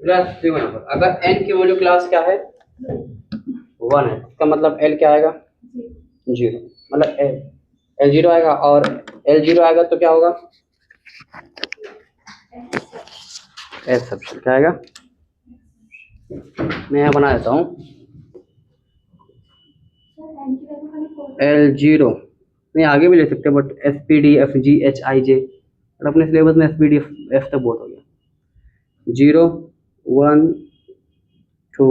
देखो यहाँ पर अगर n की वैल्यू क्लास क्या है 1 है, इसका मतलब l क्या आएगा 0, मतलब l 0 आएगा, और l 0 आएगा तो क्या होगा s सबसे क्या आएगा। मैं यहाँ बना देता हूँ l 0, नहीं आगे भी ले सकते हैं but s p d f g h i j, but अपने सिलेबस में s p d f तक बहुत हो गया। 0 1 2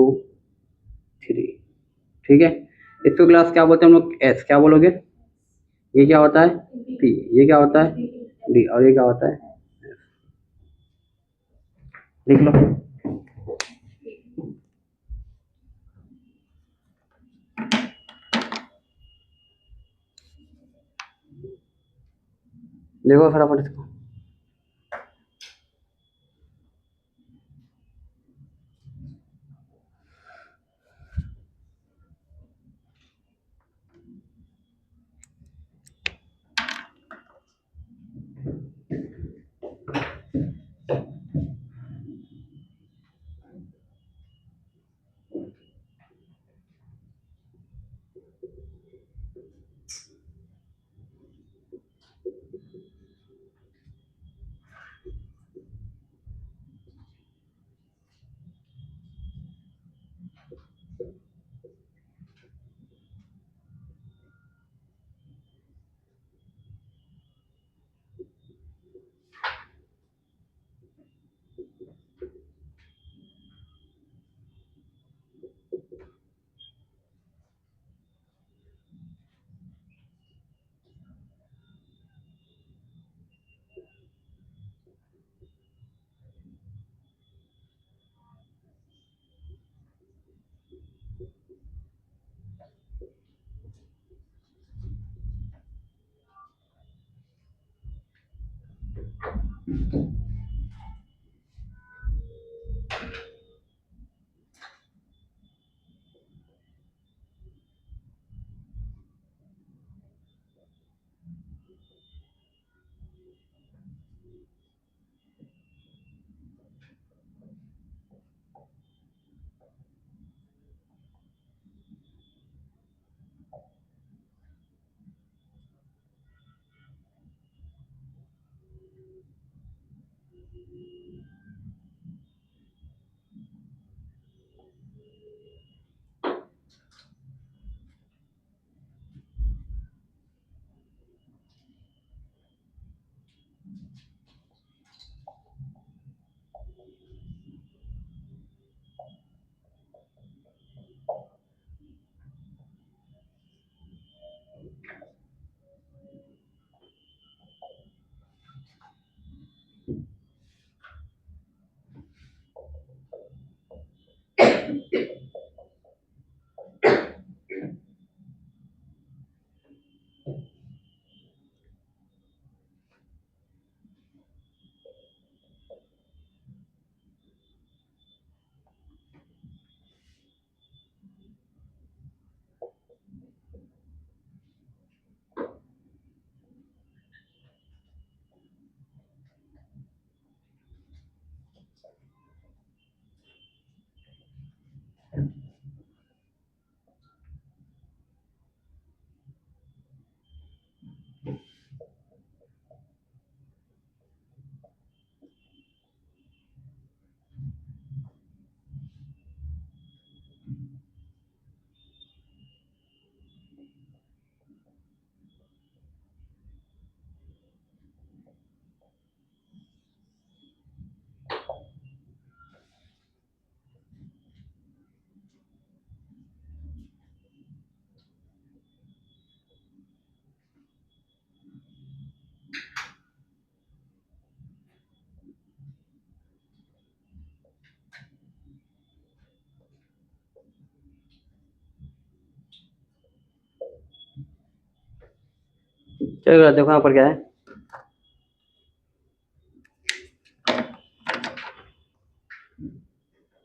3, ठीक है। इसको क्लास क्या बोलते हैं हम लोग s, क्या बोलोगे, ये क्या होता है p, ये क्या होता है d, और ये क्या होता है f, लिख लो। देखो फटाफट इसको, चलो देखो यहाँ पर क्या है,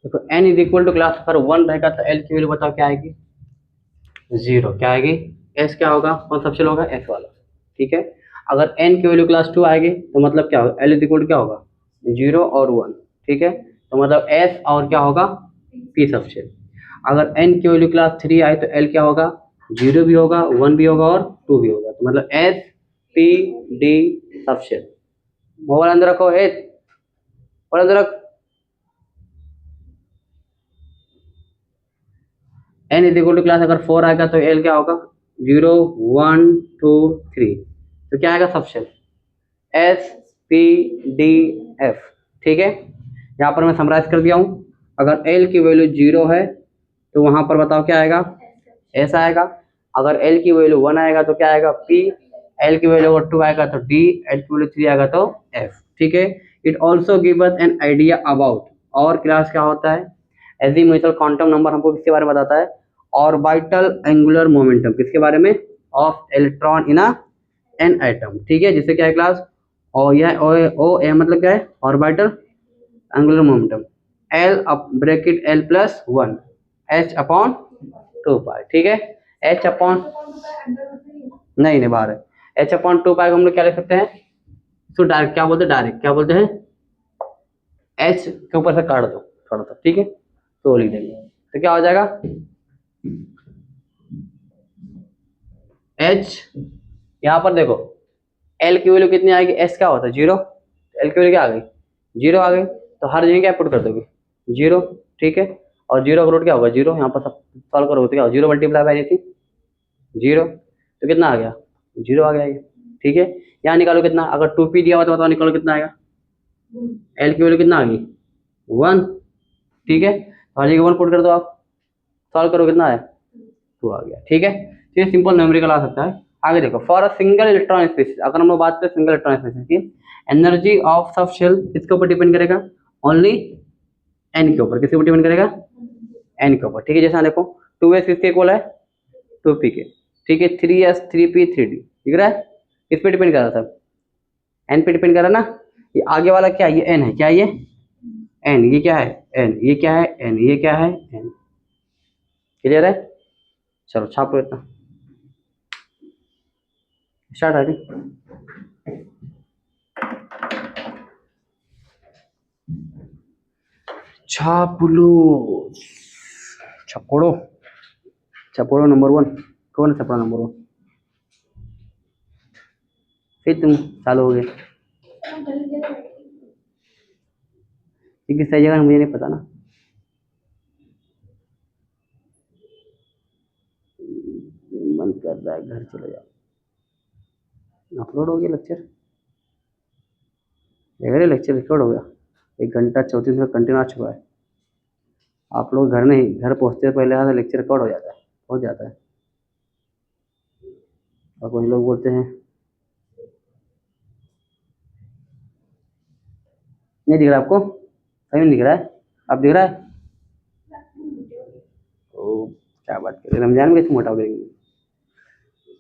देखो n is equal to class अगर 1 रहेगा तो l की वैल्यू बताओ क्या आएगी 0, क्या आएगी s क्या होगा, कौन सा ऑप्शन होगा f वाला, ठीक है। अगर n की वैल्यू क्लास 2 आएगी तो मतलब क्या होगा l इज इक्वल टू क्या होगा 0 और 1, ठीक है। तो मतलब एस और क्या होगा, पी सबशेल। अगर एन की वैल्यू क्लास 3 आए तो एल क्या होगा, 0 भी होगा, 1 भी होगा और 2 भी होगा। तो मतलब S P D subshell. Mobile अंदर रखो, एस और अंदर रख। N is equal to class अगर 4 आएगा तो एल क्या होगा, 0 1 2 3। तो क्या आएगा subshell, S P D F. ठीक है, यहाँ पर मैं समराइज कर दिया हूँ। अगर एल की वैल्यू 0 है तो वहां पर बताओ क्या आएगा, एस आएगा। अगर एल की वैल्यू 1 आएगा तो क्या आएगा, पी। एल की वैल्यू अगर 2 आएगा तो डी। एल की वैल्यू 3 आएगा तो एफ। ठीक है, it also give us an idea about, और क्लास क्या होता है, एजीमुथल क्वांटम नंबर हमको किसके बारे में बताता है, ऑर्बिटल एंगुलर मोमेंटम, किसके बारे में, of electron in a an atom. ठीक है, जिससे क्या है क्लास, और यह ओ ए मतलब क्या है, orbital angular momentum. L bracket L plus 1 H upon 2 पाई। ठीक है, एच अपॉन, नहीं नहीं बाहर है, एच अपॉन 2 पाई को हम लोग क्या लिख सकते हैं, इसको डायरेक्ट क्या बोलते हैं, डायरेक्ट क्या बोलते हैं, एच के ऊपर से काट दो थोड़ा सा। ठीक है, तो लिख देंगे तो क्या हो जाएगा, एच, यहाँ पर देखो एल की वैल्यू कितनी आएगी, एस क्या होता है 0, एल की वैल्यू क्या आ गई, 0 आ गई। तो हर जगह क्या पुट कर दोगे, 0। ठीक है, और 0 का रूट क्या होगा 0, यहाँ पर सब सॉल्व करोगे तो क्या होगा, 0 मल्टीप्लाई बाई एनीथिंग 0, तो कितना आ गया, 0 आ गया ये। ठीक है, यहाँ निकालो कितना, अगर 2p दिया हुआ तो बताओ निकालो कितना आएगा, एल की वैल्यू कितना आ गई 1। ठीक है, तो हर जगह 1 पुट कर दो आप, सॉल्व करो कितना है 2 आ गया। ठीक है, तो ये सिंपल न्यूमेरिकल आ सकता है। आगे देखो, for a single electron species, अगर हम लोग बात करें सिंगल इलेक्ट्रॉन स्पीसीज की, एनर्जी ऑफ सब शेल किसके ऊपर डिपेंड करेगा, ओनली एन के ऊपर। किसके ऊपर डिपेंड करेगा, एन के ऊपर। ठीक है, जैसा देखो 2s किसके इक्वल है, 2p के। ठीक है, 3s 3p 3d दिख रहा है, किस पे डिपेंड कर रहा था, एन पे डिपेंड कर रहा है ना। ये आगे वाला क्या है, ये एन है, क्या ये एन, ये क्या है एन, ये क्या है एन, ये क्या है एन। क्लियर है, चलो छापो इतना, स्टार्ट है। छाप लो, छपड़ो, छपड़ो नंबर 1। कौन है छपड़ा नंबर 1, फिर तुम चालू हो गए, क्योंकि सही जगह मुझे नहीं पता ना। मन कर रहा है घर चले जाओ। अपलोड हो गया लेक्चर, देख रहे लेक्चर रिकॉर्ड हो गया, 1 घंटा 34 मिनट कंटिन्यू आ चुका है। आप लोग घर नहीं, घर पहुंचते पहले आधा लेक्चर रिकॉर्ड हो जाता है, हो जाता है। और कुछ लोग बोलते हैं नहीं दिख रहा आपको, सही नहीं दिख रहा है, अब दिख रहा है। ओ क्या बात कर रहे हैं, रमजान में कैसे मोटा हो गई,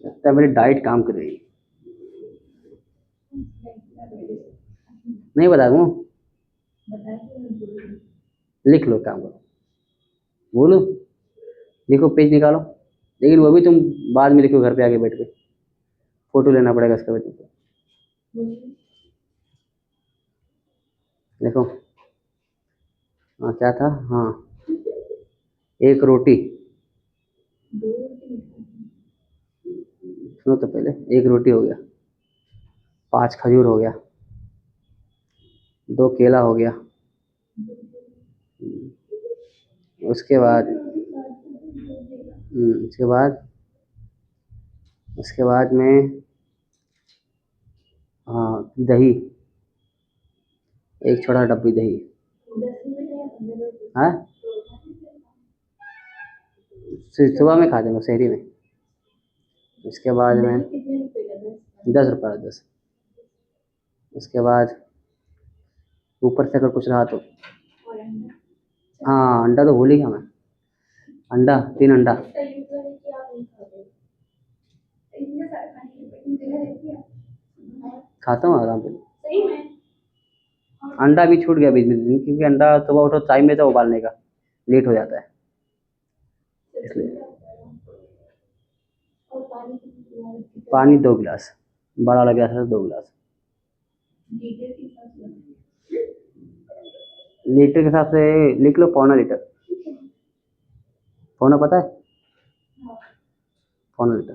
लगता है मेरी डाइट काम कर रही है। नहीं बता दूँ, लिख लो, काम करो, बोलो, लिखो, पेज निकालो, लेकिन वो भी तुम बाद में लिखो घर पे आके बैठ के, फोटो लेना पड़ेगा इसका भी तुमको। देखो, हाँ क्या था, हाँ 1 रोटी, सुनो तो पहले, 1 रोटी हो गया, 5 खजूर हो गया, 2 केला हो गया, उसके बाद उसके बाद उसके बाद में हाँ दही, 1 छोटा डब्बी दही। हाँ सुबह में खा देंगे शहरी में, उसके बाद में 10 रुपये का 10। उसके बाद ऊपर से अगर कुछ रहा तो, हाँ अंडा तो भूल ही गया मैं, अंडा 3 अंडा, खाता हूँ आराम से। अंडा भी छूट गया बीच में दिन, क्योंकि अंडा सुबह उठो टाइम में तो उबालने का लेट हो जाता है इसलिए। पानी 2 गिलास, बड़ा वाला गिलास है 2 गिलास। लीटर के हिसाब से लिख लो, पौना लीटर। पौना पता है? पौना लीटर।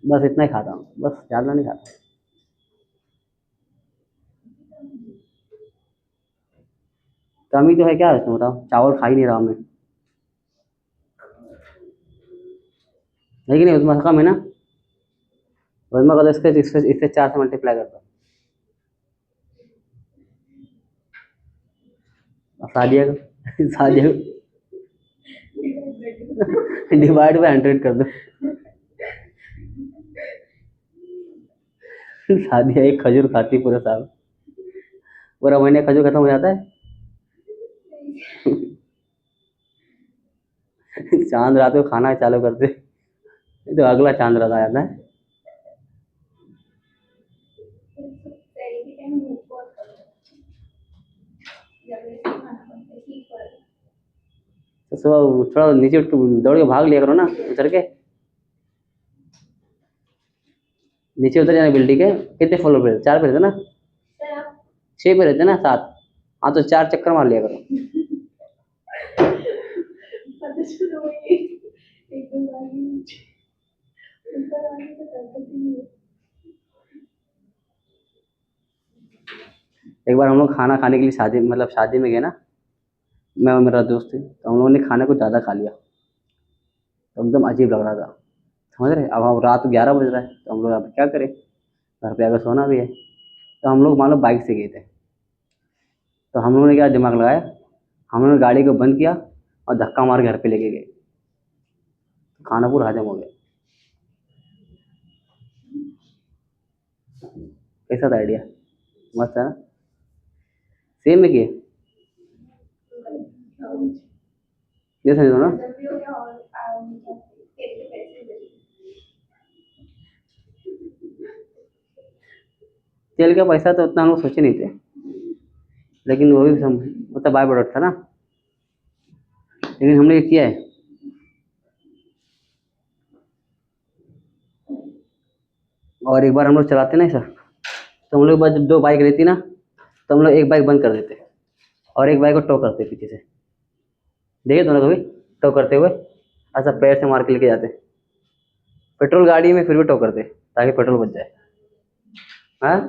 बस इतना ही खाता हूँ, बस ज़्यादा नहीं खाता। कमी तो है क्या इसमें बताओ, चावल खा ही नहीं रहा मैं, है कि नहीं? उसमें कम है ना, उसमें अगर इससे 4 से मल्टीप्लाई करता हूँ। सादिया को सादिया को डिवाइड बाय 100 कर दो। सादिया एक खजूर खाती पूरे साल, पूरा महीने खजूर खत्म हो जाता है। चांद रात को खाना चालू करते तो अगला चांद रात आ जाता है। तो सुबह थोड़ा नीचे उठ के दौड़ के भाग लिया करो ना, उतर के नीचे उतर जाना बिल्डिंग के। कितने फ्लोर पे? 4 पे रहते ना? 6 पे रहते ना? 7? हाँ तो 4 चक्कर मार लिया करो। एक बार हम लोग खाना खाने के लिए शादी, मतलब शादी में गए ना, मैं और मेरा दोस्त थे, तो हम लोगों ने खाने को ज़्यादा खा लिया, तो एकदम अजीब लग रहा था, समझ रहे? अब हम रात 11 बज रहा है, तो हम लोग अब क्या करें, घर पे आकर सोना भी है। तो हम लोग मान लो बाइक से गए थे, तो हम लोगों ने क्या दिमाग लगाया, हम लोगों ने गाड़ी को बंद किया और धक्का मार घर पे लेके गए, खाना पूरा हजम हो गया। कैसा था आइडिया? मस्त है ना? सेम में किए ये समझो ना। तेल का पैसा तो उतना हम लोग सोचे नहीं थे, लेकिन वो भी मतलब बाय प्रोडक्ट था ना, लेकिन हमने ये किया है। और एक बार हम लोग चलाते ना सर, तो हम लोग के पास जब 2 बाइक रहती ना, तो हम लोग एक बाइक बंद कर देते और एक बाइक को टो करते पीछे से। देखिए दोनों कभी टो करते हुए ऐसा पैर से मार के लेके जाते, पेट्रोल गाड़ी में फिर भी टो करते ताकि पेट्रोल बच जाए। हाँ,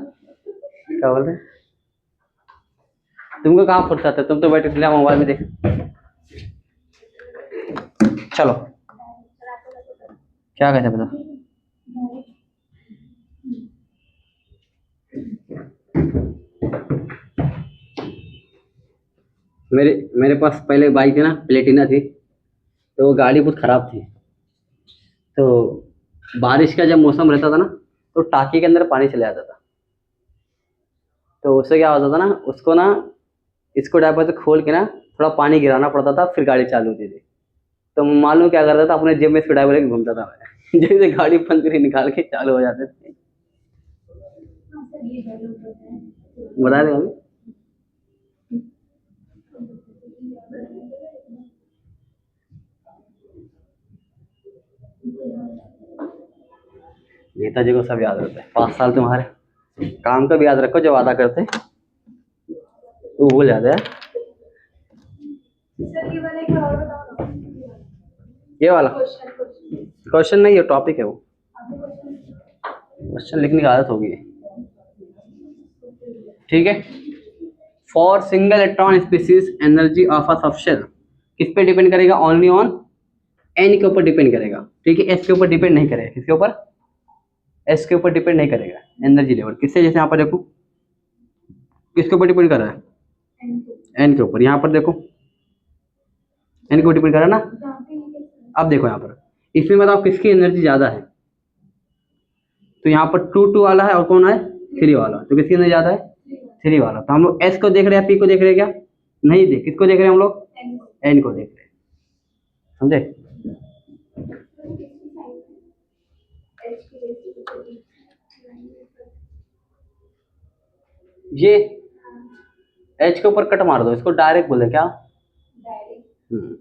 क्या बोलते? तुमको कहाँ फुर्सत है, तुम तो बैठे थे मोबाइल में देख। चलो क्या कहते बता। मेरे पास पहले बाइक है ना, प्लेटिना थी, तो वो गाड़ी बहुत ख़राब थी। तो बारिश का जब मौसम रहता था ना, तो टाँकी के अंदर पानी चले जाता था, तो उससे क्या होता था ना, उसको ना स्क्रू ड्राइवर से खोल के ना थोड़ा पानी गिराना पड़ता था, फिर गाड़ी चालू होती थी। तो मालूम क्या करता था, अपने जेब में स्क्रू ड्राइवर लेके घूमता था मैं। जैसे गाड़ी बंद करी निकाल के चालू हो जाते थे। बता दें अभी? नेताजी को सब याद रहता है, 5 साल तुम्हारे काम का भी याद रखो, जो वादा करते वो भूल जाते हैं। ये वाला क्वेश्चन नहीं, ये टॉपिक है, वो क्वेश्चन लिखने की आदत होगी, ठीक है। For single electron species energy of a subshell किस पे डिपेंड करेगा? ओनली ऑन एन के ऊपर डिपेंड करेगा, ठीक है। एस के ऊपर डिपेंड नहीं करेगा। किसके ऊपर? एस के ऊपर डिपेंड नहीं करेगा एनर्जी लेवल। किससे? जैसे यहाँ पर देखो, किसके ऊपर डिपेंड कर रहा है? एन के ऊपर। यहाँ पर देखो एन के ऊपर डिपेंड कर रहा है ना। अब देखो यहाँ पर, इसमें बताओ किसकी एनर्जी ज़्यादा है? तो यहाँ पर 2 वाला है और कौन है? 3 वाला। तो किसकी एनर्जी ज़्यादा है? 3 वाला। तो हम लोग एस को देख रहे हैं, पी को देख रहे हैं क्या? नहीं देख, किसको देख रहे हैं हम लोग? एन को देख रहे हैं, समझे? ये एच के ऊपर कट मार दो, इसको डायरेक्ट बोले क्या? हम्म।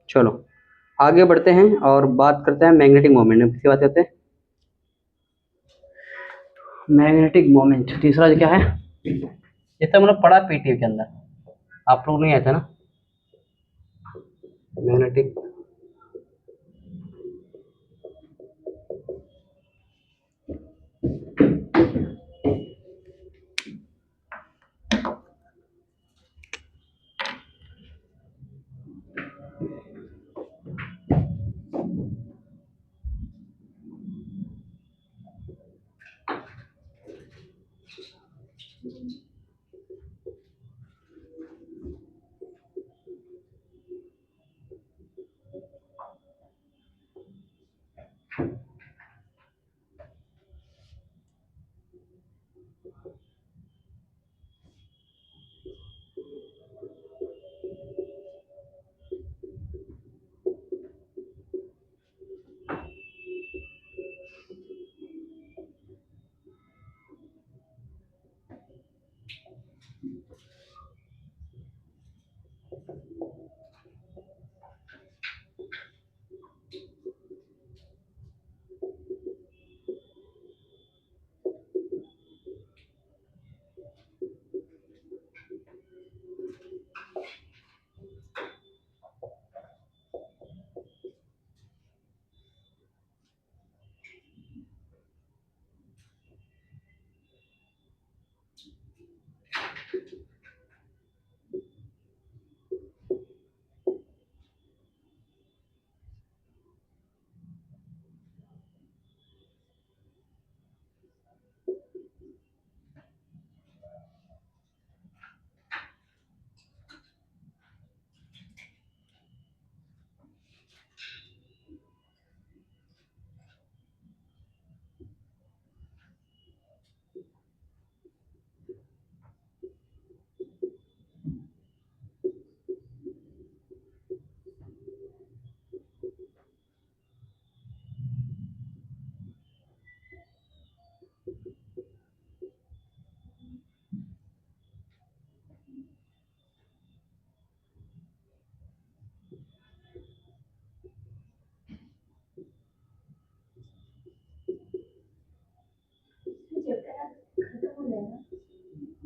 चलो आगे बढ़ते हैं और बात करते हैं मैग्नेटिक मोमेंट में। किसकी बात करते हैं? मैग्नेटिक मोमेंट तीसरा क्या है? ये तो मतलब पढ़ा पीटीए के अंदर, आप लोग नहीं आया था ना मैग्नेटिक।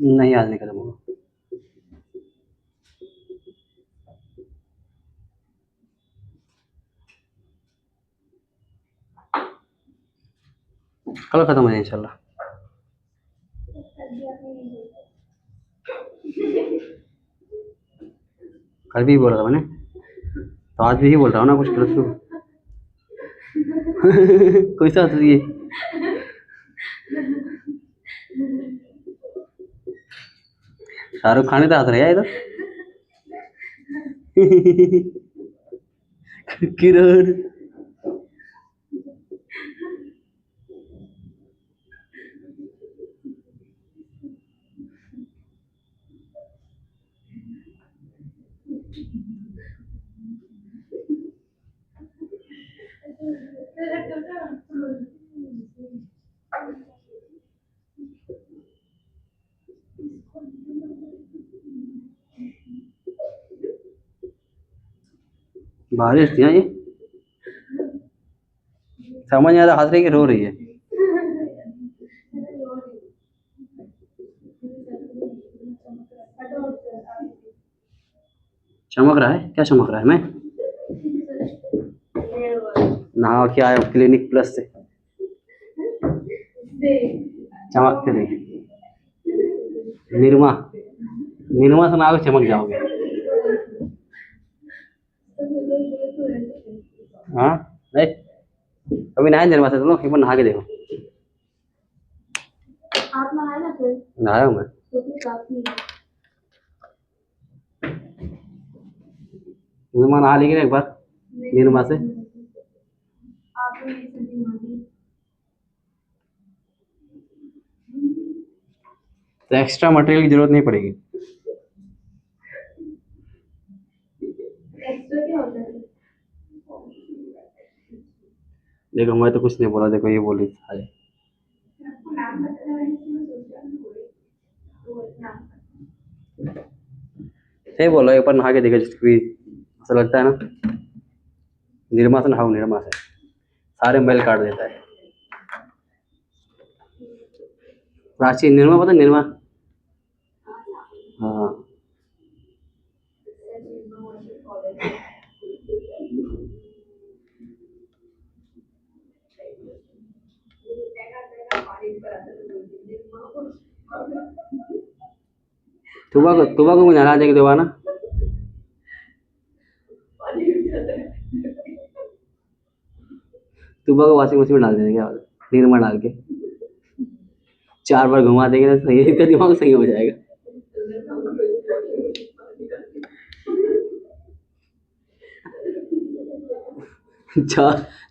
नहीं, आज नहीं खत्म होगा। कल खत्म हो जाए इंशाल्लाह। कल भी बोला था मैंने, तो आज भी ही बोल रहा हूँ ना, कुछ गलत तो कोई सा हंस रही है? शाहरुख खान तो हंस रहा है इधर। किरण बारिश थी ना ये, समझ नहीं आ रहा हंस रही कि रो रही है। चमक रहा है? क्या चमक रहा है? मैं नहा के आया हूँ क्लिनिक प्लस से, चमकते रही। निर्मा, निर्मा से नहा के चमक जाओगे। हाँ नहीं, अभी नहाए निर्मा से, चलो एक बार नहा के देखो। आप नहाए ना फिर? नहाया हूँ मैं। निर्मा नहा लेगी ना एक बार, निर्मा से। तो एक्स्ट्रा मटेरियल की जरूरत नहीं पड़ेगी। एक्स्ट्रा क्या होता है? देखो मैं तो कुछ नहीं बोला, देखो ये बोली सारे। सही बोलो, एक बार नहा के देखो, जिसको भी ऐसा लगता है ना निर्मा से नहाओ, निर्मा से सारे मैल काट देता है। प्राची, निर्मा पता है, निर्मा? हाँ। सुबह को नहला देंगे दोबारा। सुबह को वॉशिंग मशीन में डाल देंगे, क्या निर्मा डाल के 4 बार घुमा देंगे ना, सही इसका दिमाग सही हो जाएगा।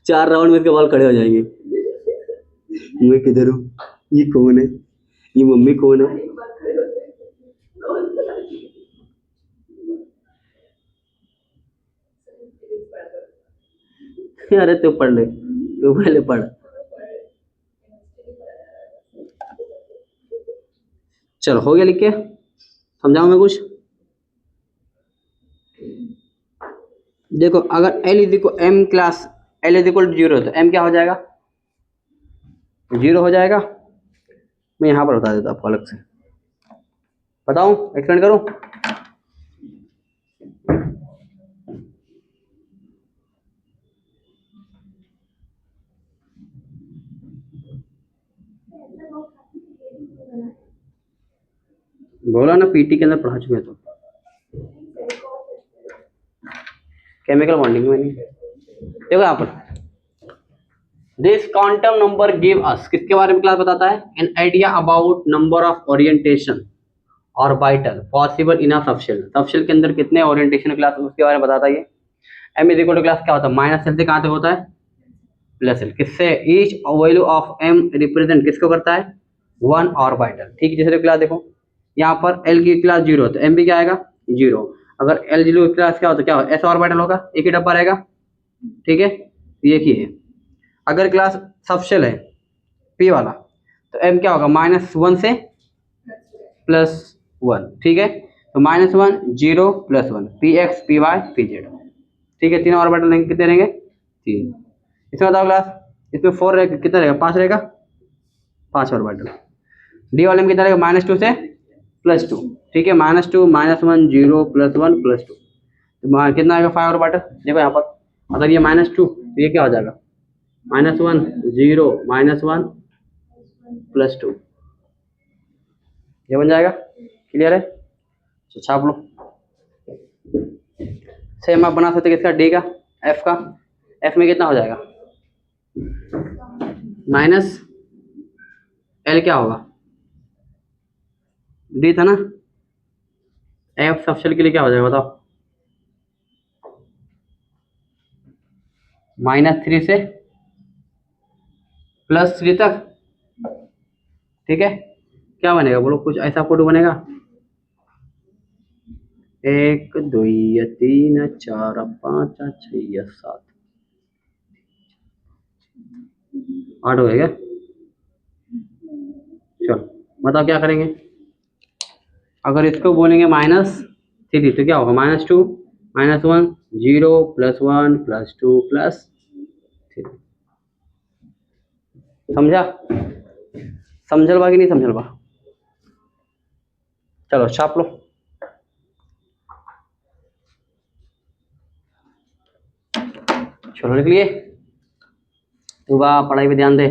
चार राउंड में इसके बाल खड़े हो जाएंगे। मैं किधर हूँ, ये कौन है, ये मम्मी कौन है। अरे तू पढ़ ले, तू पहले पढ़। चलो हो गया लिख के, समझाऊं मैं कुछ? देखो अगर L is equal M class L is equal 0 तो M क्या हो जाएगा, 0 हो जाएगा। मैं यहाँ पर बता देता हूँ आपको अलग से, बताऊं, एक्सप्लेन करूं? बोला ना पीटी के अंदर पढ़ा चुके हैं तो, केमिकल बॉन्डिंग में नहीं। देखो यहाँ पर this quantum number give us, किसके बारे में क्लास बताता है, an idea about number of orientation orbital possible in a subshell. Subshell के अंदर कितने ओरिएंटेशन क्लास उसके बारे में बताता है ये। M is equal to class क्या होता है, माइनस एल से कहाँ तक होता है, प्लस एल। किससे, each value of M represent किसको करता है, 1 ऑर्बिटल। ठीक है, जैसे क्लास देखो यहाँ पर एल की क्लास 0 तो एम भी क्या आएगा 0। अगर एल 0 की क्लास क्या होता है, क्या होगा, एस ऑर्बिटल होगा, एक ही डब्बा रहेगा। ठीक है, ये ही है। अगर क्लास सबशेल है पी वाला तो एम क्या होगा, -1 से +1। ठीक है, तो -1 0 +1 P X P Y P Z. ठीक है, 3 ऑर्बिटल रहेंगे, कितने रहेंगे 3। इसमें बताओ क्लास, इसमें 4 रहेगा, कितना रहेगा 5 रहेगा, 5 ऑर्बिटल। डी वाले में कितना रहेगा, -2 से +2। ठीक है, -2 -1 0 +1 +2 तो कितना आएगा 5 ऑर्बिटल। देखो यहाँ पर अगर ये -2 तो ये क्या हो जाएगा, -1 0 -1 +2, ये बन जाएगा। क्लियर है, तो छाप लो। सेम आप बना सकते किसका, डी का, एफ का। एफ में कितना हो जाएगा, माइनस एल क्या होगा, डी था ना, एफ सबशेल के लिए क्या हो जाएगा बताओ, -3 से +3 तक। ठीक है, क्या बनेगा बोलो, कुछ ऐसा कोड बनेगा, 1 2 3 4 5 6 7 8 हो गया क्या। चलो बताओ क्या करेंगे, अगर इसको बोलेंगे -3 तो क्या होगा, -2 -1 0 +1 +2 +3। समझा, समझल बा कि नहीं समझल बा। चलो छाप लो। चलो लिख लिए, सुबह पढ़ाई पे ध्यान दे।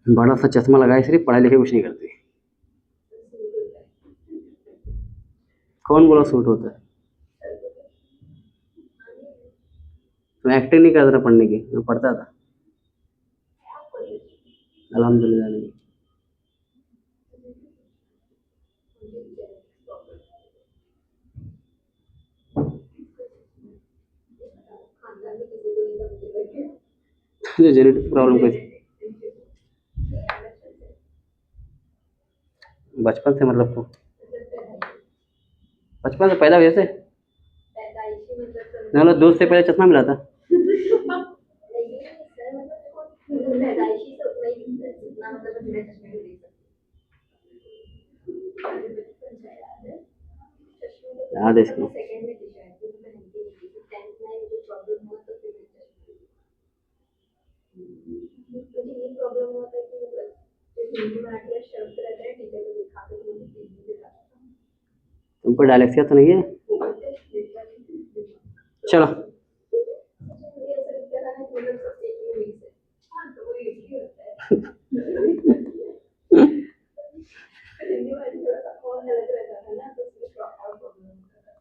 बड़ा सा चश्मा लगाए, सिर्फ पढ़ाई लिखाई कुछ नहीं करती। कौन बोला सूट होता है, मैं एक्टिंग नहीं करता था पढ़ने की, मैं पढ़ता था अल्हम्दुलिल्लाह। नहीं जो जेनेटिक प्रॉब्लम कोई बचपन से, मतलब तो बचपन से पैदा हुए से, मतलब दूध से पहले चश्मा मिला था। याद है इसको। मुझे ये प्रॉब्लम होता है कि मतलब जो हिंदी में आके शब्द रहता है टीचर को दिखाते तो मुझे हिंदी दिखाता तुमको डायलेक्सिया तो नहीं है? चलो मुझे ऐसा लगता है ना कि मतलब सब एक में मिक्स है। हाँ तो वो एक ही होता है। हिंदी वाली थोड़ा सा और अलग रहता था ना तो इसलिए थोड़ा और प्रॉब्लम होता था।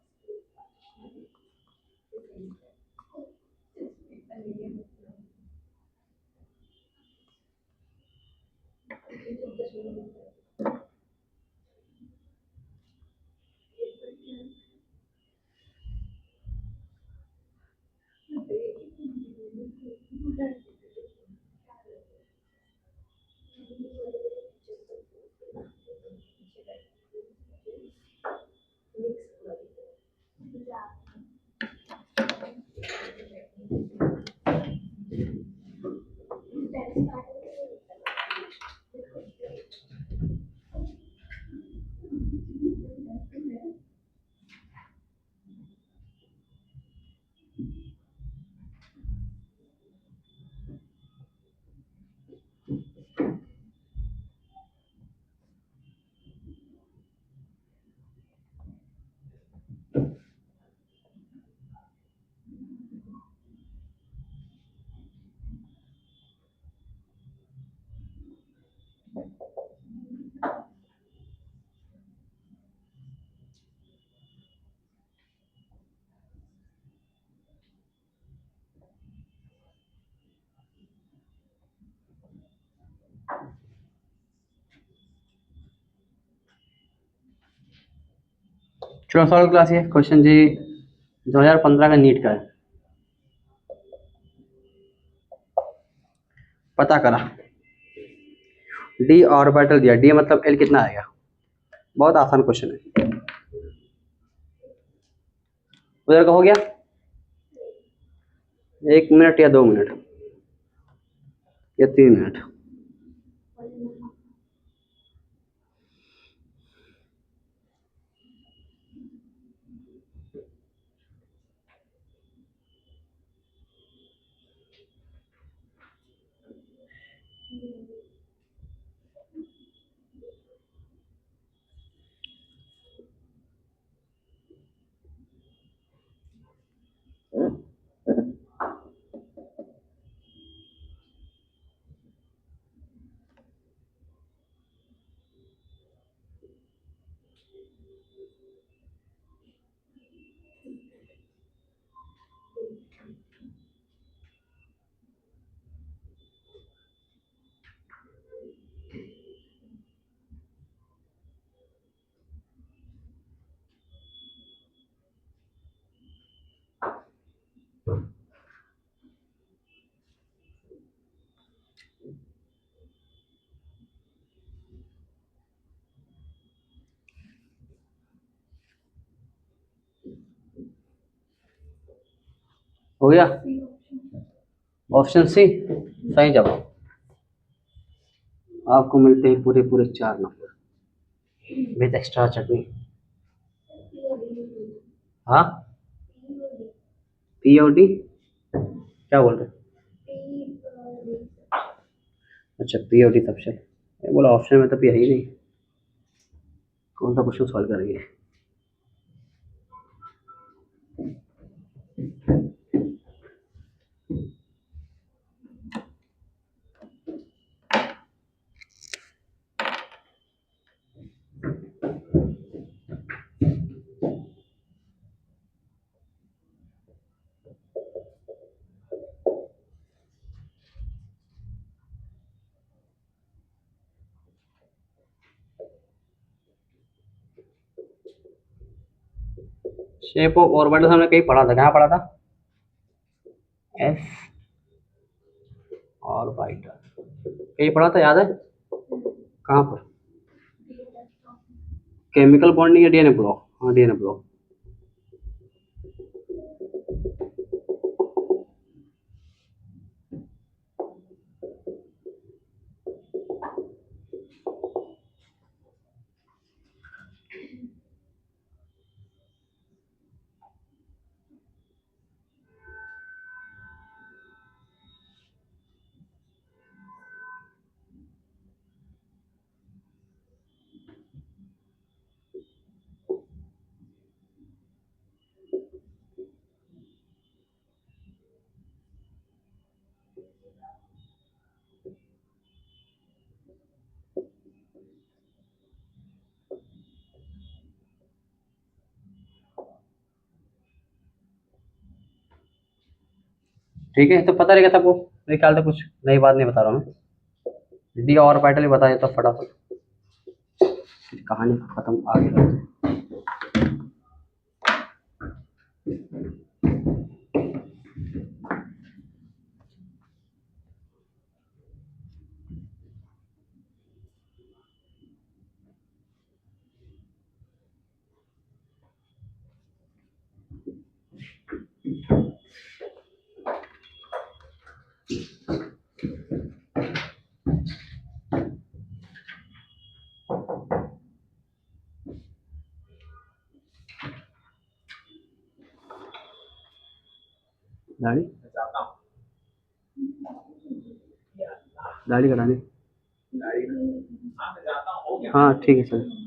चलो सॉल्व क्लास ये क्वेश्चन जी 2015 का नीट का है। पता करा डी ऑर्बिटल दिया, डी मतलब एल कितना आएगा। बहुत आसान क्वेश्चन है। उधर का हो गया 1 मिनट या 2 मिनट या 3 मिनट। हो गया ऑप्शन सी सही जवाब। आपको मिलते हैं पूरे पूरे 4 नंबर विद एक्स्ट्रा चटनी। हाँ पी और डी क्या बोल रहे? अच्छा पी और डी सबसे बोला ऑप्शन में तो पी है ही नहीं। कौन सा क्वेश्चन सॉल्व करेंगे? शेप ऑफ ऑर्बिटल हमने कहीं पढ़ा था, कहाँ पढ़ा था? एस ऑर्बिटल कहीं पढ़ा था, याद है? कहाँ पर? केमिकल बॉन्डिंग या डीएनए ब्लॉक? हाँ डीएनए ब्लॉक। ठीक है, तो पता रहेगा सबको, मेरे ख्याल से कुछ नई बात नहीं बता रहा हूँ मैं। डी ऑर्बिटल ही बता देता फटाफट, कहानी खत्म, आगे बढ़ते हैं। दाढ़ी दाढ़ी कटानी, हाँ ठीक है चलो।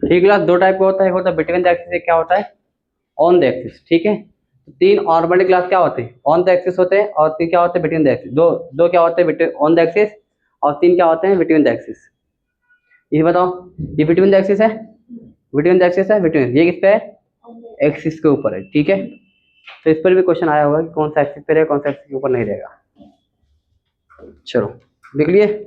ठीक क्लास, दो टाइप का होता है, एक होता है बिटवीन द एक्सिस, एक क्या होता है ऑन द एक्सिस। ठीक है, तो तीन ऑर्बिटल क्लास क्या होते हैं, ऑन द एक्सिस होते हैं, और तीन क्या होते हैं बिटवीन द एक्सिस। दो दो क्या होते हैं ऑन द एक्सिस, और तीन क्या होते हैं बिटवीन द एक्सिस। ये बताओ, ये बिटवीन द एक्सिस है, बिटवीन द एक्सिस है, बिटवीन, ये किस पे है एक्सिस के ऊपर है। ठीक है, तो इस पर भी क्वेश्चन आया होगा कि कौन सा एक्सिस पे रहेगा, कौन सा एक्सिस के ऊपर नहीं रहेगा। चलो लिख लिए।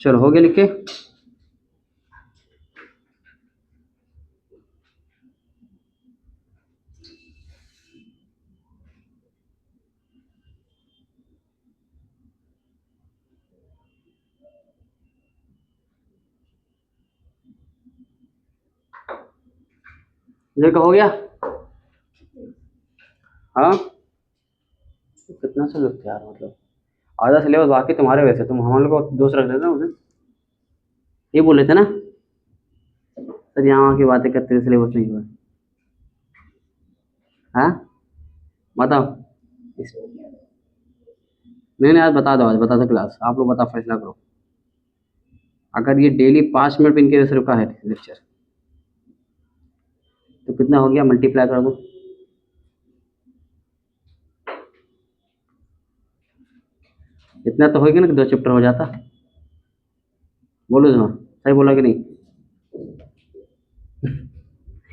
चलो हो गया लिख के। ये हो गया, हाँ कितना सा लगता है यार, मतलब आधा सिलेबस बाकी तुम्हारे, वैसे तुम हम लोग को दोस्त रख लेते ना उसे, ये बोले थे ना सर, यहाँ की बातें करते हुए सिलेबस नहीं हुआ। हाँ बताओ नहीं नहीं, आज बता दो, आज बता दो क्लास, आप लोग बताओ, फैसला करो। अगर ये डेली 5 मिनट पे इनके सिर्फ का है लेक्चर, तो कितना हो गया, मल्टीप्लाई कर दो। इतना तो होगा ना कि 2 चैप्टर हो जाता। बोलो उसमें, सही बोला कि नहीं?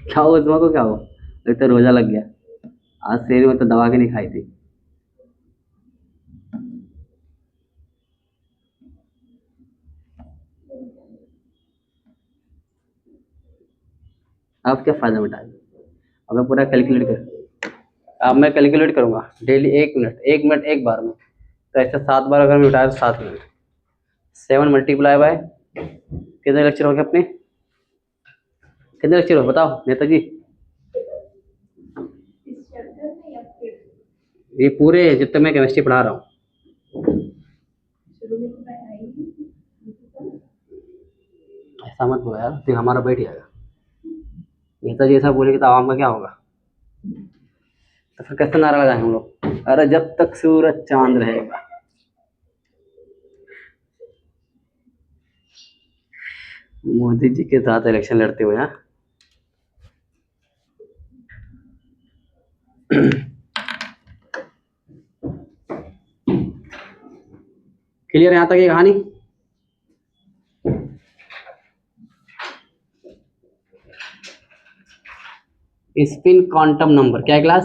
क्या हुआ उसमें को, क्या हुआ? एक तो रोजा लग गया। आज शेर में तो दवा की नहीं खाई थी। अब क्या फायदा मिटाए? अब मैं पूरा कैलकुलेट कर, अब मैं कैलकुलेट करूंगा डेली 1 मिनट, 1 मिनट एक बार में। तो ऐसे 7 बार अगर मैं मिटाया तो 7 मिनट। 7 मल्टीप्लाई बाय कितने लेक्चर हो गए अपने? कितने लेक्चर हो बताओ नेताजी? इस चैप्टर में या फिर ये पूरे जितने मैं केमिस्ट्री पढ़ा रहा हूँ। शुरू में तो मैं आई नहीं। ऐसा मत बोलो यार, फिर हमारा बैठ जाएगा। नेताजी ऐसा बोलेगी तो आवाम का क्या होगा? तो फिर कैसे नारा लगाए हम लोग? अरे जब तक सूरज चांद रहेगा। मोदी जी के साथ इलेक्शन लड़ते हुए हाँ। क्लियर यहाँ तक ये कहानी? स्पिन क्वांटम नंबर क्या है क्लास?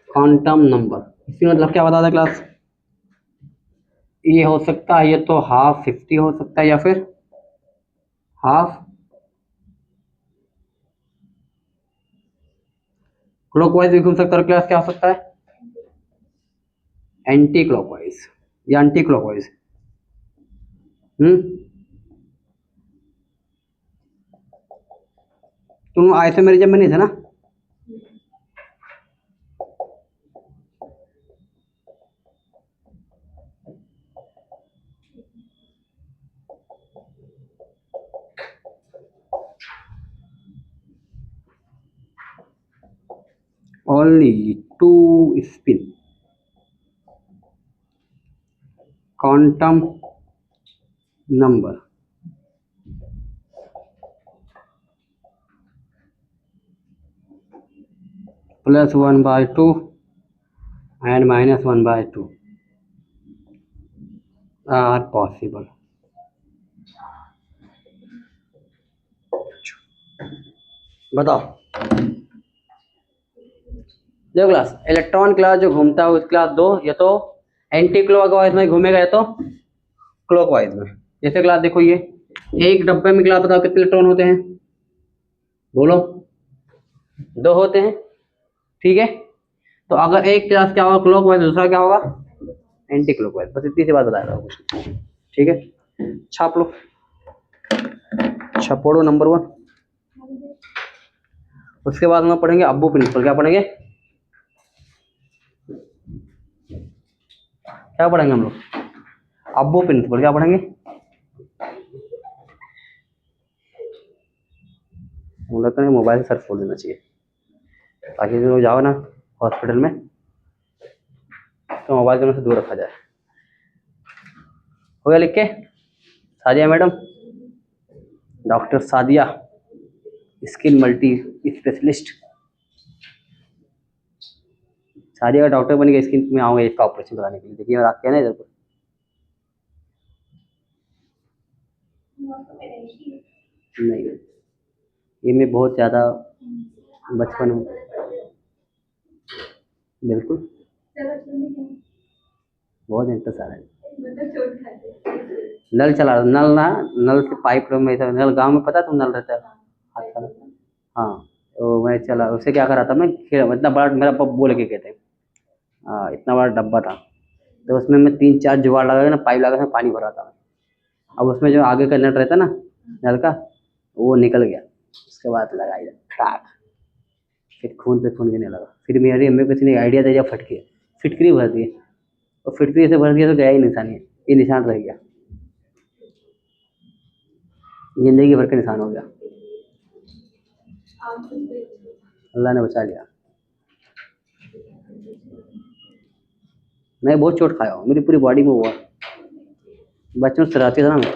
क्वांटम नंबर, स्पिन मतलब क्या बता था क्लास? ये हो सकता है, ये तो हाफ 50 हो सकता है या फिर हाफ क्लॉकवाइज भी घूम सकता है। और क्लास क्या हो सकता है? एंटी क्लॉकवाइज या एंटी क्लॉकवाइज। तुम आइसोमेरिज्म में नहीं थे ना? only two spin quantum number +1/2 and -1/2 are possible. बताओ। देखो क्लास, इलेक्ट्रॉन क्लास जो घूमता है उस क्लास दो, या तो एंटी क्लॉकवाइज में घूमेगा या तो क्लॉकवाइज में। जैसे क्लास देखो, ये एक डब्बे में क्लास बताओ कितने इलेक्ट्रॉन होते हैं? बोलो। 2 होते हैं, ठीक है। तो अगर एक क्लास क्या होगा क्लॉकवाइज, दूसरा क्या होगा एंटी क्लॉकवाइज। बस इतनी सी बात बता रहा हूँ कुछ, ठीक है। छाप लो, छापोड़ो नंबर 1। उसके बाद हम पढ़ेंगे अब्बू प्रिंसिपल। क्या पढ़ेंगे? क्या पढ़ेंगे हम लोग? अब्बू प्रिंसिपल। क्या पढ़ेंगे हम लोग? मोबाइल से सर्च खोल देना चाहिए ताकि जो जाओ ना हॉस्पिटल में तो मोबाइल को से दूर रखा जाए। हो गया लिख के? Sadia madam, doctor Sadia, skin multi specialist. Sadia का डॉक्टर बन गया, स्किन में आऊँगा इसका ऑपरेशन कराने के लिए। देखिए आप क्या ना इधर पर नहीं, ये मैं बहुत ज़्यादा बचपन हूँ बिल्कुल, बहुत इंटरेस्ट आ रहा है। नल चला, नल ना, नल से पाइप में ऐसा, नल गांव में पता तुम नल रहता है हाथ का। हाँ, तो मैं चला, उससे क्या करा था मैं, इतना बड़ा मेरा बब्बू लेके गए थे। हाँ, इतना बड़ा डब्बा था, तो उसमें मैं 3-4 जुगाड़ लगा के ना पाइप लगा के पानी भरा था। अब उसमें जो आगे का नट रहता ना नल का, वो निकल गया। उसके बाद लगाई खड़ाक, फिर खून पे खून गिरने लगा। फिर मेरी अम्मी को किसी ने आइडिया दे दिया, फटकी फिटकरी भर दी, और फिटकरी से भर दिया तो गया ही निशान, ये निशान रह गया, जिंदगी भर का निशान हो गया। अल्लाह ने बचा लिया। मैं बहुत चोट खाया हूँ, मेरी पूरी बॉडी में हुआ। बचपन से शरारती था ना मैं।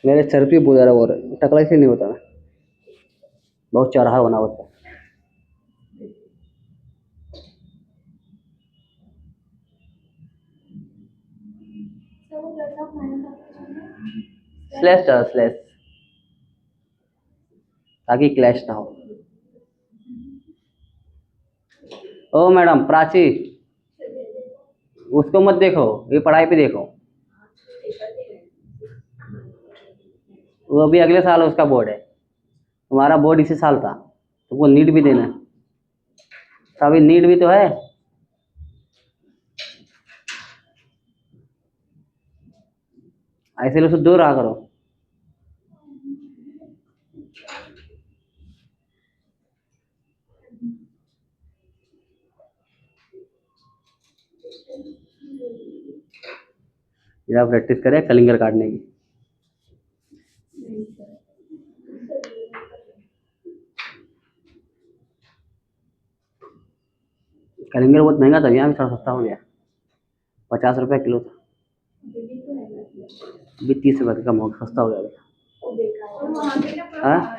मेरे सर पे बहुत ज़्यादा हो रहा है, टकला से नहीं होता मैं। और चौराहा बना हुआ था। सर वो लड़का माइनस आपको स्लैश था, स्लैश, ताकि क्लैश ना हो। ओ मैडम प्राची, उसको मत देखो, ये पढ़ाई पे देखो। वो अभी अगले साल उसका बोर्ड है, तुम्हारा बोर्ड इसी साल था, तुमको नीट भी देना है। तो अभी नीट भी तो है। ऐसे लोग से दूर रहा करो। जरा प्रैक्टिस करें कलिंगर काटने की। कलिंगर बहुत महंगा था, यहाँ भी थोड़ा सस्ता हो गया, 50 रुपये किलो था, अभी 30 रुपये कम हो गया, सस्ता हो गया। हाँ?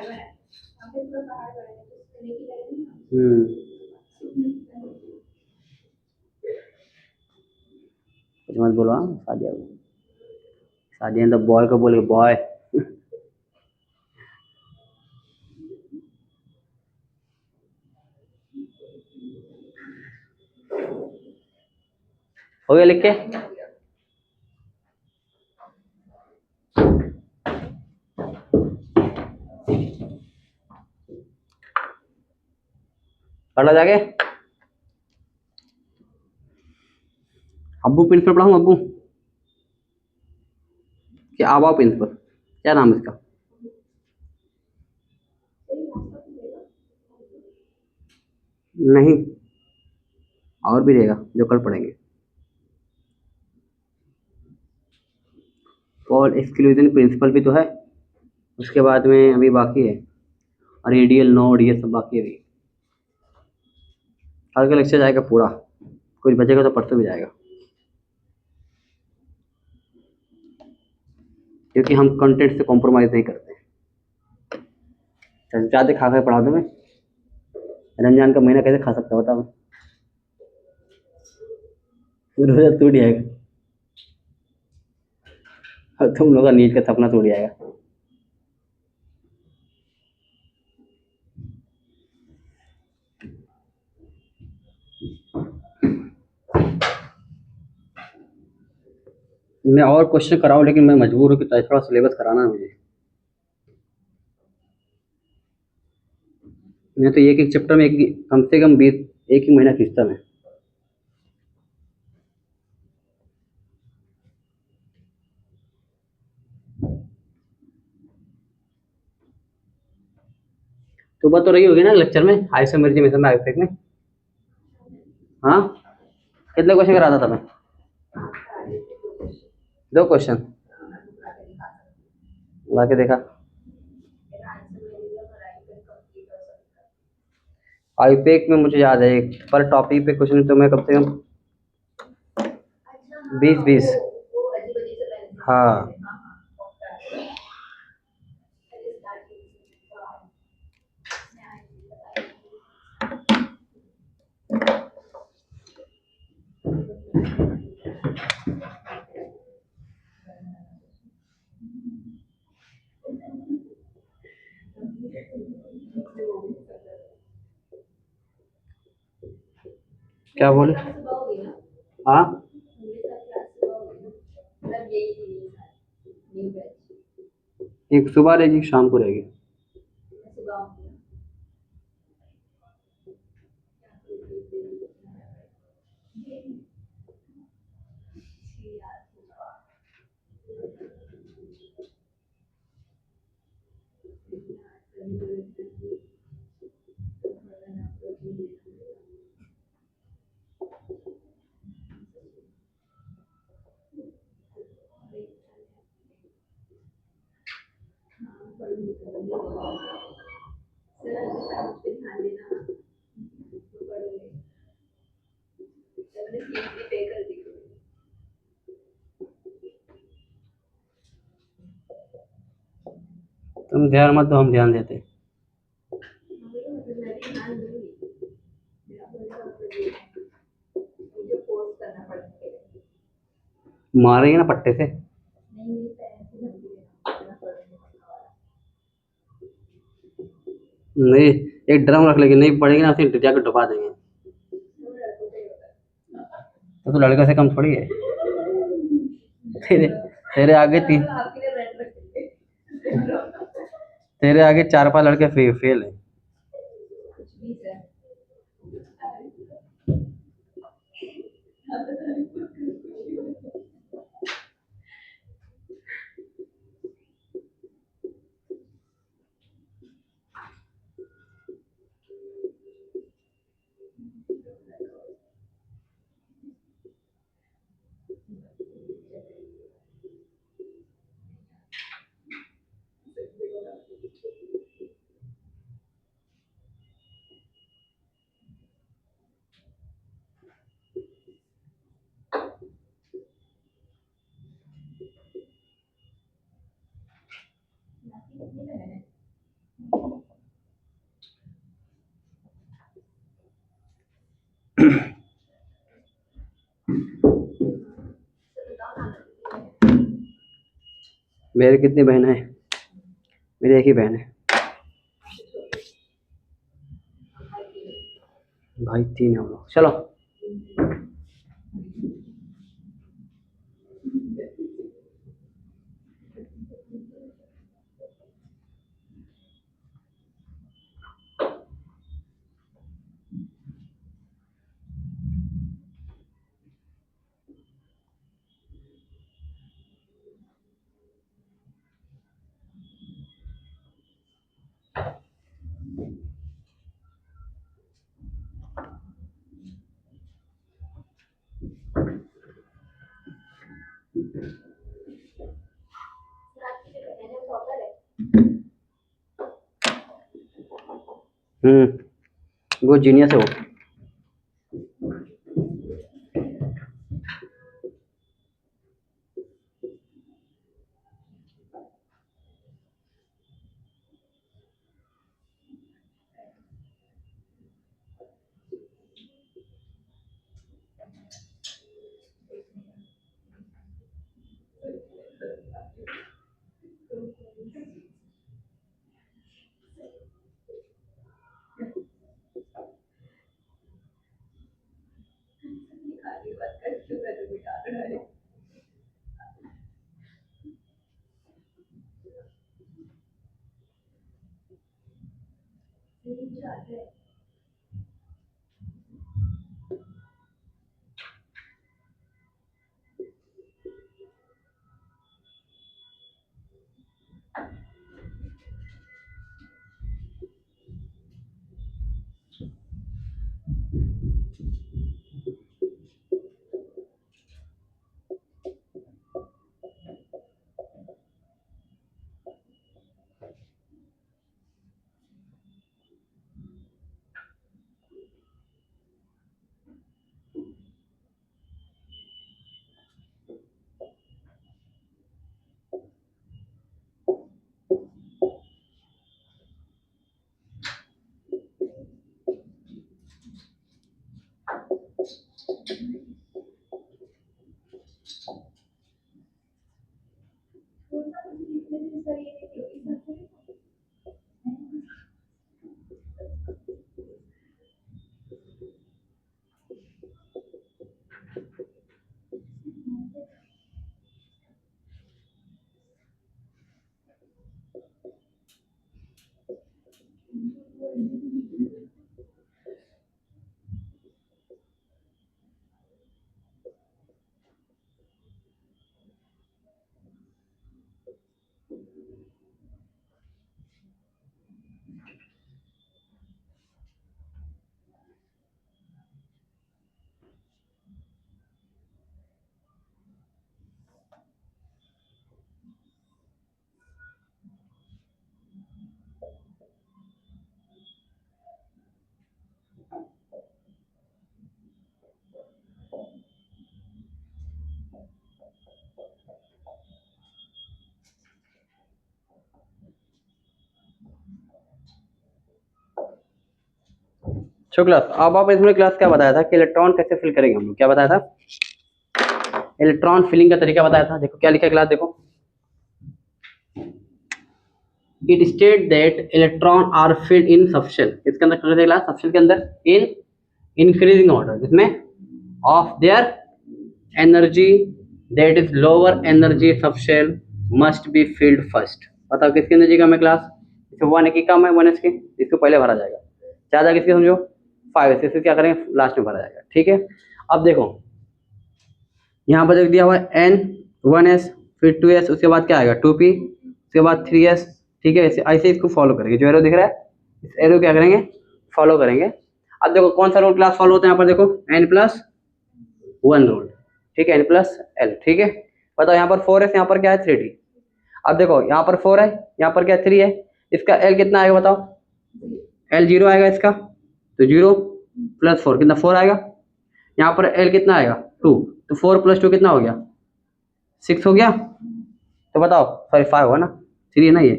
कुछ मत बोलो। हाँ, सादिया को, सादिया तो बॉय को बोले बॉय। हो गया लिख के? पढ़ा जाके। अब्बू प्रिंसिपल पढ़ाऊँ? अब्बू क्या, आवा प्रिंसिपल, क्या नाम है इसका? नहीं, और भी रहेगा जो कल पढ़ेंगे। और एक्सक्लूजन प्रिंसिपल भी तो है, उसके बाद में अभी बाकी है, और रेडियल नोड ये सब बाकी है अभी। कल का लेक्चर जाएगा पूरा, कुछ बचेगा तो परसों भी जाएगा, क्योंकि हम कंटेंट से कॉम्प्रोमाइज़ नहीं करते। ज़्यादा खा खा पढ़ा दूँ मैं? रमजान का महीना कैसे खा सकता होता मैं? रोजा टूट जाएगा, और तुम लोग का नीट का सपना टूट जाएगा। मैं और क्वेश्चन कराऊँ, लेकिन मैं मजबूर हूँ कि थोड़ा सिलेबस कराना है मुझे। मैं तो एक एक चैप्टर में कम से कम 20, एक ही महीना खींचता मैं। सुबह तो रही होगी ना लेक्चर में, आइसोमेरिज्म में, आइफेक में। हाँ, कितने क्वेश्चन कराता था मैं? 2 क्वेश्चन ला के देखा। आईपेक में मुझे याद है पर टॉपिक पे क्वेश्चन तो मैं कम से कम 20 हाँ। क्या बोले? हाँ, एक सुबह रहेगी, शाम को रहेगी। तुम ध्यान मत दो, हम ध्यान देते। मारेंगे ना पट्टे से। नहीं मेरी पैर से धमकी देना पड़ेगा पक्का वाला। नहीं, एक ड्रम रख लेंगे, नहीं पड़ेगी ना फिर जाकर डुबा देंगे। वो लड़कों का ही होता है। तो लड़के से कम थोड़ी है। तेरे तेरे आगे तीन आपके लिए रेंट रखेंगे। तेरे आगे 4-5 लड़के फेल है। कुछ भी सर। मेरी कितनी बहन है? मेरी एक ही बहन है। भाई 3 है हम लोग। चलो आपकी जो बहन है वो टॉपर है। वो जीनियस है वो। आगे बात करके मैंने बिठा रहा है। तीन चार है। कौन सा कुछ लिखने में सर ये नहीं होगी सर। शुक्ला, अब आप इसमें क्लास क्या बताया था कि इलेक्ट्रॉन कैसे फिल करेंगे हम लोग, क्या बताया था? इलेक्ट्रॉन फिलिंग का तरीका बताया था। देखो क्या लिखा है क्लास, देखो it state that electron are filled in subshell, इसके अंदर क्लास सबशेल के अंदर इन इंक्रीजिंग ऑर्डर, जिसमें of their energy that is lower energy subshell must be filled first. बताओ किसकी एनर्जी कम है क्लास, इसमें 1 की कम है 1 इसकी, इसको पहले भरा जाएगा। ज़्यादा किसकी समझो 5 इससे क्या करेंगे लास्ट में भरा जाएगा। ठीक है, अब देखो यहाँ पर देख दिया हुआ है n 1s फिर 2s, उसके बाद क्या आएगा 2p, उसके बाद 3s। ठीक है, ऐसे ऐसे इसको फॉलो करेंगे, जो एरो दिख रहा है इस एरो क्या करेंगे फॉलो करेंगे। अब देखो कौन सा रूल क्लास फॉलो होता है यहाँ पर, देखो n+1 रूल। ठीक है, n+l। ठीक है, बताओ यहाँ पर 4s, यहाँ पर क्या है 3d। अब देखो यहाँ पर 4 है, यहाँ पर क्या 3 है, इसका l कितना आएगा बताओ, l 0 आएगा इसका, तो 0 + 4 कितना 4 आएगा। यहाँ पर l कितना आएगा 2, तो 4 + 2 कितना हो गया 6 हो गया। तो बताओ सॉरी 5 होगा ना, 3 है ना ये,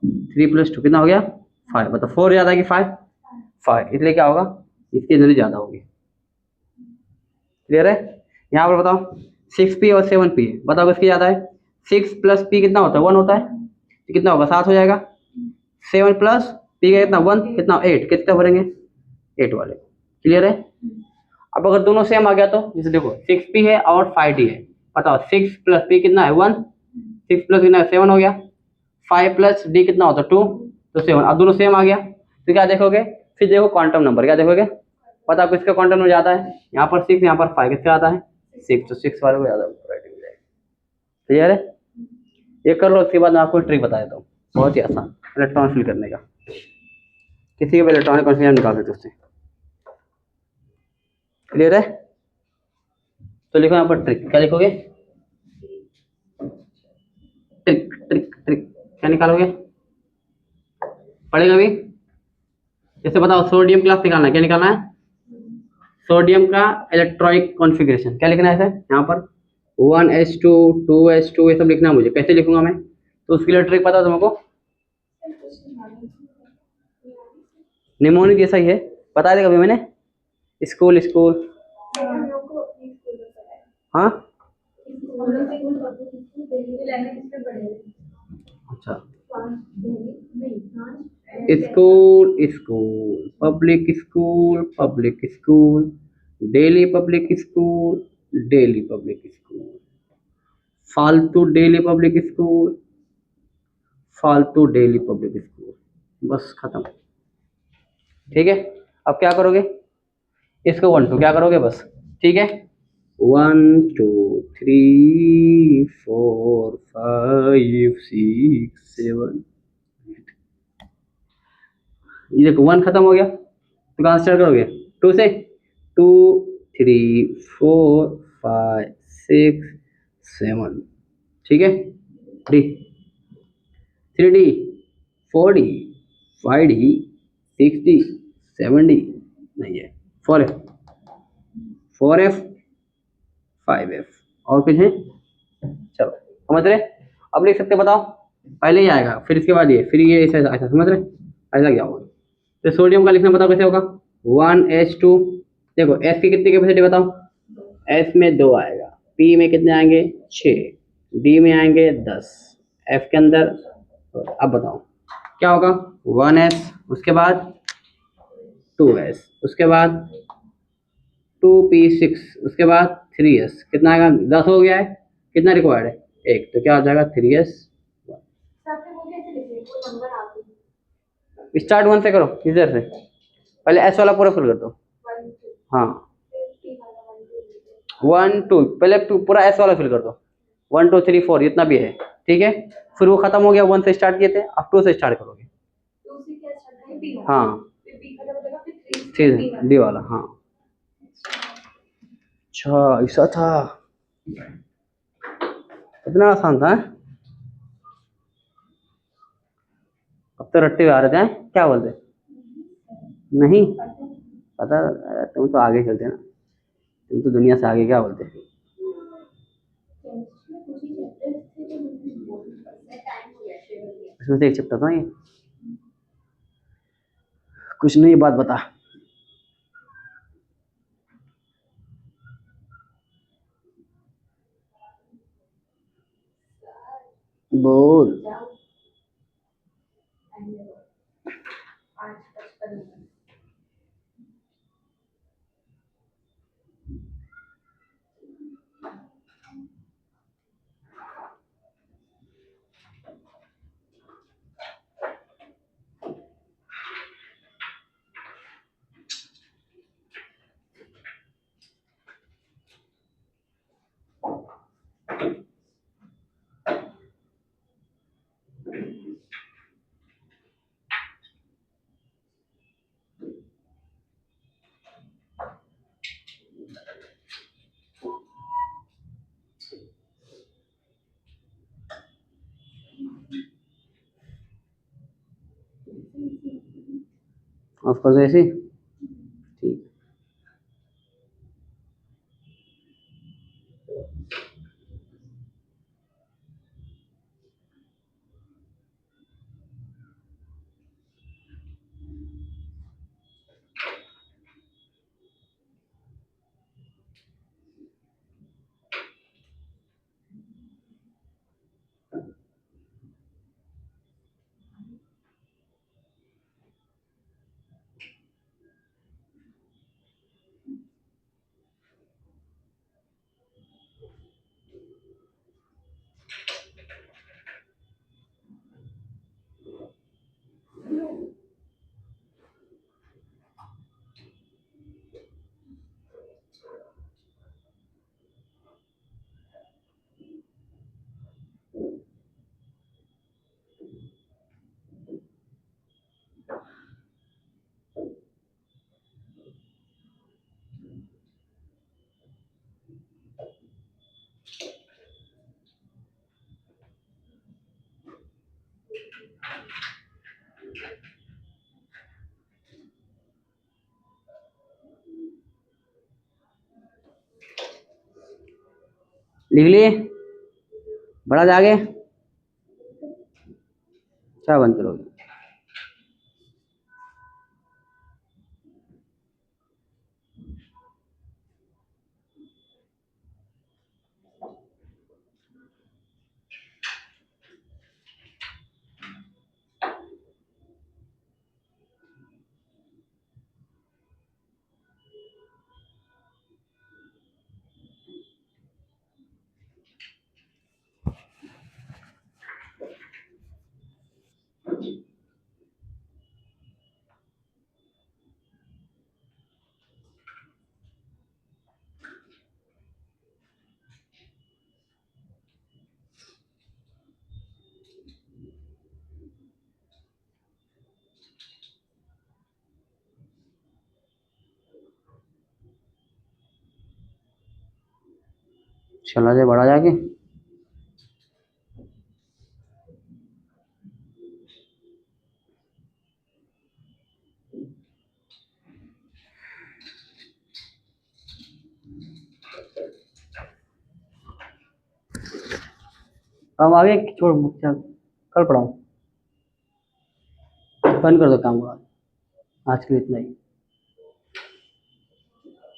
3 + 2 कितना हो गया 5। बताओ 4 ज़्यादा कि 5, 5, इसलिए क्या होगा इसकी एनर्जी ज़्यादा होगी। क्लियर है। यहाँ पर बताओ 6p और 7p है, बताओ किसकी ज़्यादा है। 6 + p कितना होता है 1 होता है, तो कितना होगा 7 हो जाएगा। 7 + p का कितना 1 कितना 8, कितना भरेंगे 8 वाले। क्लियर है। अब अगर दोनों सेम आ गया तो जैसे देखो 6p है और 5d है, बताओ 6 + p कितना है 1, 6 + कितना 7 हो गया, 5 + d कितना होता है 2, तो 7। अब दोनों सेम आ गया तो क्या देखोगे, फिर देखो क्वांटम नंबर क्या देखोगे, बताओ किसका क्वांटम नंबर ज़्यादा है, यहाँ पर 6 यहाँ पर 5, किसका ज़्यादा है 6, तो 6 वाले को ज़्यादा वैरायटी मिल जाएगी। क्लियर है, ये कर लो। उसके बाद मैं आपको ट्रिक बता देता हूँ, बहुत ही आसान इलेक्ट्रॉन फिल करने का। किसी के भी इलेक्ट्रॉनिक कॉन्फिगरेशन निकाल सकते उससे। क्लियर है, तो लिखो यहाँ पर ट्रिक, क्या लिखोगे ट्रिक ट्रिक ट्रिक, क्या निकालोगे पढ़ेगा अभी। जैसे बताओ सोडियम क्लास निकालना है, क्या निकालना है सोडियम का इलेक्ट्रॉनिक कॉन्फ़िगरेशन, क्या लिखना है ऐसे यहाँ पर 1s2 2s2 ये सब लिखना है मुझे, कैसे लिखूंगा मैं, तो उसके लिए ट्रिक पता है तुमको, निमोनिक जैसा ही है, बता देगा अभी मैंने स्कूल स्कूल। हम लोग को अपनी स्कूल में पढ़ा है। हाँ हम लोग school public school Delhi language में पढ़े हैं। अच्छा, फ्रांस दिल्ली नहीं France school school public school daily public school daily public school फालतू डेली पब्लिक स्कूल फालतू डेली पब्लिक स्कूल, बस खत्म। ठीक है, अब क्या करोगे इसको 1 2 क्या करोगे बस। ठीक है 1 2 3 4 5 6 7, ये देखो 1 खत्म हो गया, तो कहाँ स्टार्ट करोगे 2 से, 2 3 4 5 6 7। ठीक है 3 3d 4d 5d 6d 7d नहीं है 4f 4f 5f और कुछ है, चलो समझ रहे। अब लिख सकते बताओ, पहले ही आएगा फिर इसके बाद ये, फिर ये ऐसा ऐसा समझ रहे, ऐसा क्या होगा। तो सोडियम का लिखना बताओ कैसे होगा 1s2, देखो s की कितनी कैपेसिटी बताओ, s में 2 आएगा, p में कितने आएंगे 6, d में आएंगे 10, f के अंदर। अब बताओ क्या होगा 1s, उसके बाद 2s, उसके बाद 2p6, उसके बाद 3s, कितना आएगा 10 हो गया है, कितना रिक्वायर्ड है 1, तो क्या आ जाएगा 3s। सबसे वो कैसे लिखे वो नंबर आते स्टार्ट 1 से करो इधर से, पहले s वाला पूरा फिल कर दो। 1 2 हाँ 3 वाला 1 2 1 2 पहले पूरा s वाला फिल कर दो, 1 2 3 4 जितना भी है। ठीक है, फिर वो खत्म हो गया 1 से स्टार्ट किए थे, अब 2 से स्टार्ट करोगे। 2 से क्या स्टार्ट है b हाँ फिर b खत्म हो जाएगा फिर 3 फिर डी वाला। हाँ अच्छा ऐसा था, इतना आसान था। अब तो रट्टे आ रहे थे हैं? क्या बोलते नहीं पता, तुम तो आगे चलते ना, तुम तो दुनिया से आगे, क्या बोलते केमिस्ट्री में कुछ ही चैप्टर्स थे जो मुझे बहुत पसंद है टाइम हो गया शेयर इसमें से एक चैप्टर था ये, कुछ नहीं बात बता। बोल। जाओ टाइम देखो 5:55। ऑफ कर दो ऐसे। ठीक। लिख लिए? बड़ा जागे क्या बंद करोगे? चला जाए बड़ा जाके। काम आगे छोड़, कल पढ़ाऊँ। बंद कर दो काम को, आज के लिए इतना ही।